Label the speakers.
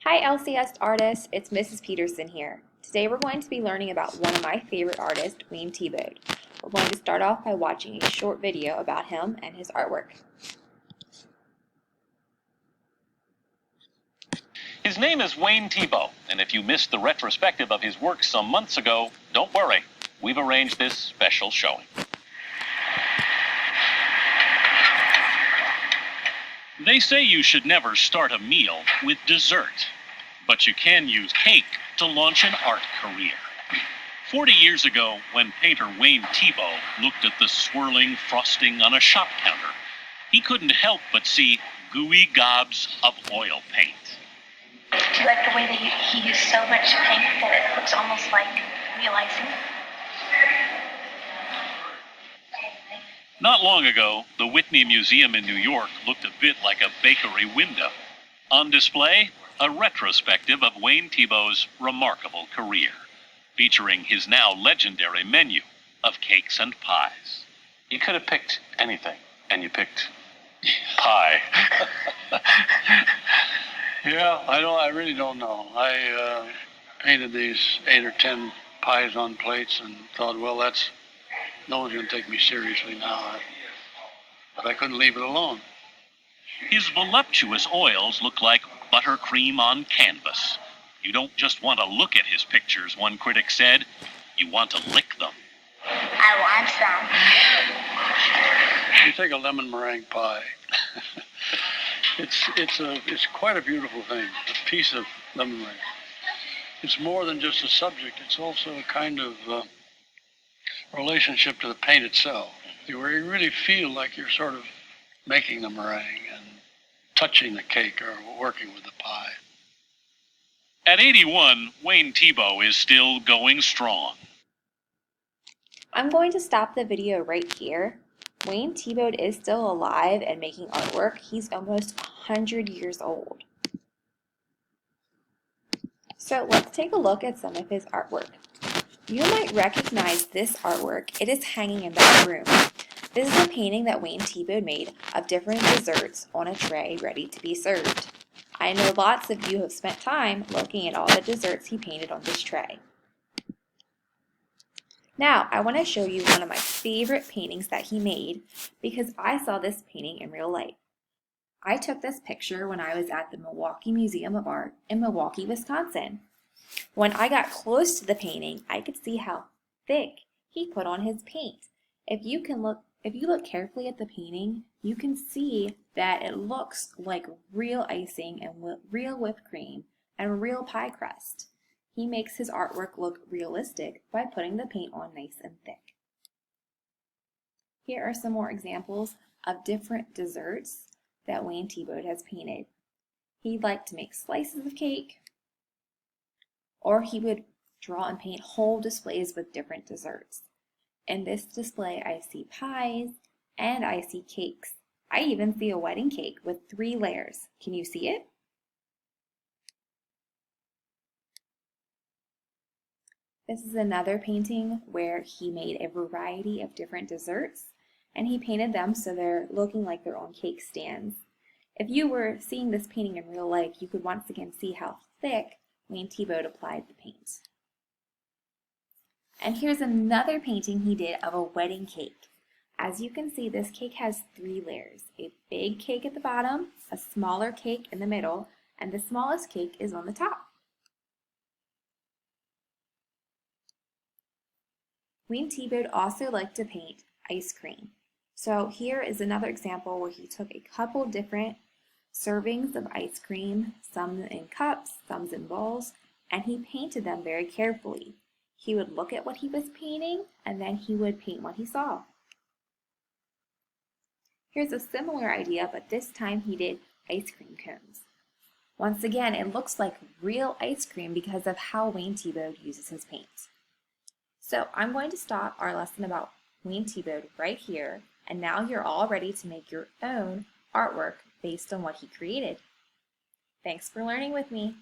Speaker 1: Hi LCS artists, it's Mrs. Peterson here. Today we're going to be learning about one of my favorite artists, Wayne Thiebaud. We're going to start off by watching a short video about him and his artwork.
Speaker 2: His name is Wayne Thiebaud, and if you missed the retrospective of his work some months ago, don't worry, we've arranged this special showing. They say you should never start a meal with dessert, but you can use cake to launch an art career. 40 years ago, when painter Wayne Thiebaud looked at the swirling frosting on a shop counter, he couldn't help but see gooey gobs of oil paint.
Speaker 3: Do you like the way that he used so much paint that it looks almost like real icing?
Speaker 2: Not long ago, the Whitney Museum in New York looked a bit like a bakery window. On display, a retrospective of Wayne Thiebaud's remarkable career, featuring his now legendary menu of cakes and pies. You could have picked anything, and you picked pie.
Speaker 4: Yeah, I really don't know. I painted these 8 or 10 pies on plates and thought, well, no one's going to take me seriously now. But I couldn't leave it alone.
Speaker 2: His voluptuous oils look like buttercream on canvas. You don't just want to look at his pictures, one critic said. You want to lick them.
Speaker 3: I want some.
Speaker 4: You take a lemon meringue pie. It's quite a beautiful thing, a piece of lemon meringue. It's more than just a subject. It's also a kind of relationship to the paint itself, where you really feel like you're sort of making the meringue and touching the cake or working with the pie.
Speaker 2: At 81, Wayne Thiebaud is still going strong.
Speaker 1: I'm going to stop the video right here. Wayne Thiebaud is still alive and making artwork. He's almost 100 years old. So let's take a look at some of his artwork. You might recognize this artwork. It is hanging in that room. This is a painting that Wayne Thiebaud made of different desserts on a tray ready to be served. I know lots of you have spent time looking at all the desserts he painted on this tray. Now, I want to show you one of my favorite paintings that he made because I saw this painting in real life. I took this picture when I was at the Milwaukee Museum of Art in Milwaukee, Wisconsin. When I got close to the painting, I could see how thick he put on his paint. If you look carefully at the painting, you can see that it looks like real icing and real whipped cream and real pie crust. He makes his artwork look realistic by putting the paint on nice and thick. Here are some more examples of different desserts that Wayne Thiebaud has painted. He liked to make slices of cake, or he would draw and paint whole displays with different desserts. In this display, I see pies and I see cakes. I even see a wedding cake with 3 layers. Can you see it? This is another painting where he made a variety of different desserts and he painted them so they're looking like they're on cake stands. If you were seeing this painting in real life, you could once again see how thick Wayne Thiebaud applied the paint. And here's another painting he did of a wedding cake. As you can see, this cake has 3 layers. A big cake at the bottom, a smaller cake in the middle, and the smallest cake is on the top. Wayne Thiebaud also liked to paint ice cream. So here is another example where he took a couple different servings of ice cream, some in cups, some in bowls, and he painted them very carefully. He would look at what he was painting, and then he would paint what he saw. Here's a similar idea, but this time he did ice cream cones. Once again, it looks like real ice cream because of how Wayne Thiebaud uses his paint. So I'm going to stop our lesson about Wayne Thiebaud right here, and now you're all ready to make your own artwork based on what he created. Thanks for learning with me.